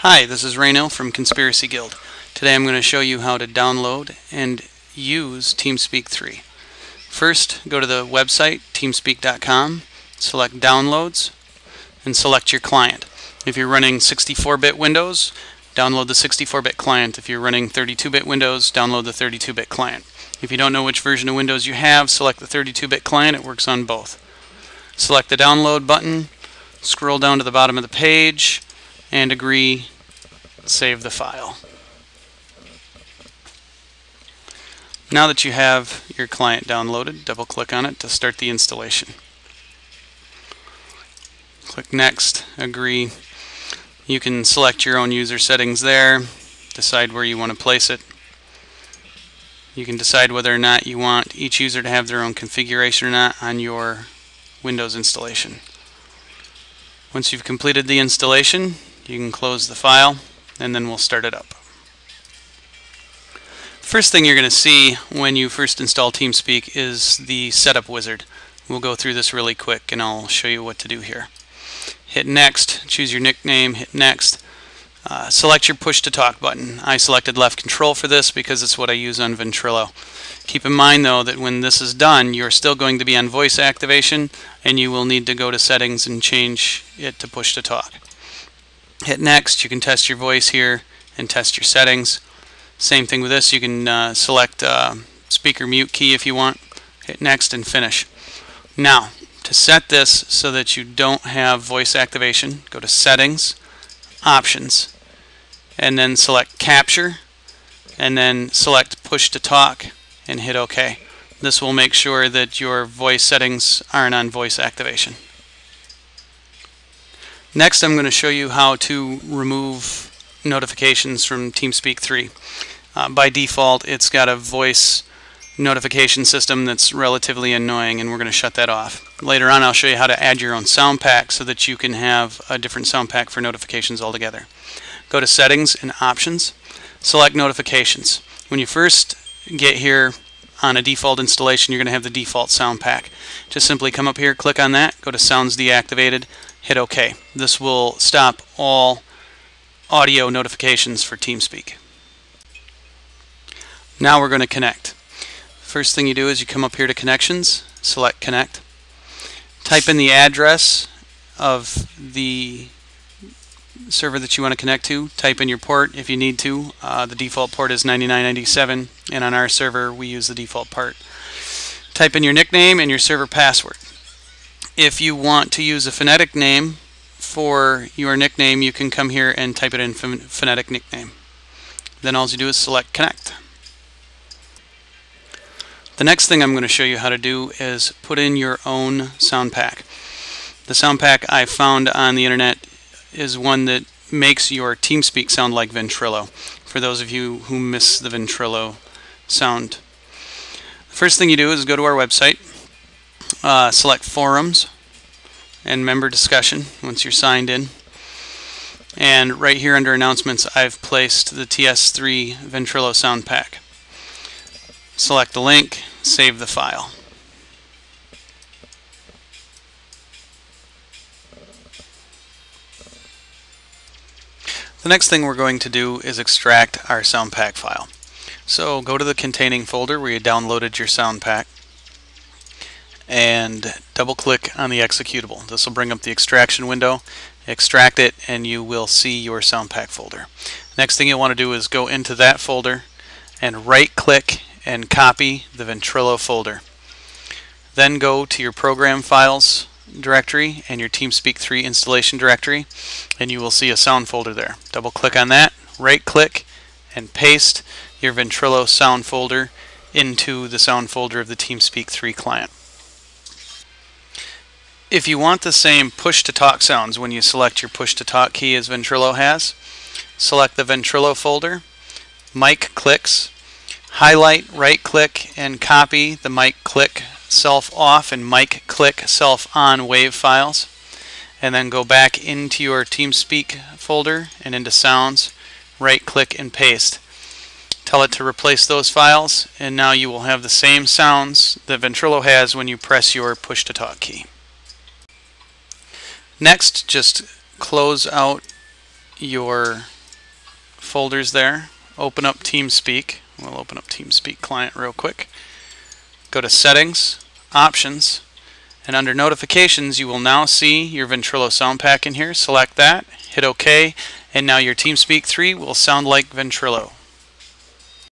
Hi, this is Raynell from Conspiracy Guild. Today I'm going to show you how to download and use Teamspeak 3. First, go to the website teamspeak.com, select Downloads, and select your client. If you're running 64-bit Windows, download the 64-bit client. If you're running 32-bit Windows, download the 32-bit client. If you don't know which version of Windows you have, select the 32-bit client. It works on both. Select the download button, scroll down to the bottom of the page, and agree, save the file. Now that you have your client downloaded, double click on it to start the installation. Click Next, agree. You can select your own user settings there, decide where you want to place it. You can decide whether or not you want each user to have their own configuration or not on your Windows installation. Once you've completed the installation, you can close the file and then we'll start it up. First thing you're going to see when you first install Teamspeak is the setup wizard. We'll go through this really quick and I'll show you what to do here. Hit Next, choose your nickname, hit Next. Select your push to talk button. I selected left control for this because it's what I use on Ventrilo. Keep in mind though that when this is done, you're still going to be on voice activation and you will need to go to settings and change it to push to talk. Hit Next. You can test your voice here and test your settings. Same thing with this. You can select speaker mute key if you want. Hit Next and finish. Now, to set this so that you don't have voice activation, go to Settings, Options, and then select Capture, and then select Push to Talk and hit OK. This will make sure that your voice settings aren't on voice activation. Next, I'm going to show you how to remove notifications from Teamspeak 3. By default, it's got a voice notification system that's relatively annoying, and we're going to shut that off. Later on, I'll show you how to add your own sound pack so that you can have a different sound pack for notifications altogether. Go to Settings and Options, select Notifications. When you first get here on a default installation, you're going to have the default sound pack. Just simply come up here, click on that, go to Sounds Deactivated, hit OK. This will stop all audio notifications for Teamspeak. Now we're going to connect. First thing you do is you come up here to Connections, select Connect. Type in the address of the server that you want to connect to. Type in your port if you need to. The default port is 9997, and on our server we use the default port. Type in your nickname and your server password. If you want to use a phonetic name for your nickname, you can come here and type it in phonetic nickname. Then all you do is select Connect. The next thing I'm going to show you how to do is put in your own sound pack. The sound pack I found on the internet is one that makes your Teamspeak sound like Ventrilo, for those of you who miss the Ventrilo sound. The first thing you do is go to our website, select Forums and Member Discussion once you're signed in, and right here under Announcements I've placed the TS3 Ventrilo sound pack. Select the link, save the file. The next thing we're going to do is extract our sound pack file. So go to the containing folder where you downloaded your sound pack and double click on the executable. This will bring up the extraction window, extract it, and you will see your sound pack folder. Next thing you want to do is go into that folder and right click and copy the Ventrilo folder. Then go to your program files directory and your Teamspeak 3 installation directory, and you will see a sound folder there. Double click on that, right click, and paste your Ventrilo sound folder into the sound folder of the Teamspeak 3 client. If you want the same push to talk sounds when you select your push to talk key as Ventrilo has, select the Ventrilo folder, mic clicks, highlight, right click, and copy the mic click self off and mic click self on wave files, and then go back into your Teamspeak folder and into sounds, right click and paste. Tell it to replace those files, and now you will have the same sounds that Ventrilo has when you press your push to talk key. Next, just close out your folders there. Open up Teamspeak. We'll open up Teamspeak client real quick. Go to Settings, Options, and under Notifications you will now see your Ventrilo sound pack in here. Select that, hit OK, and now your Teamspeak 3 will sound like Ventrilo.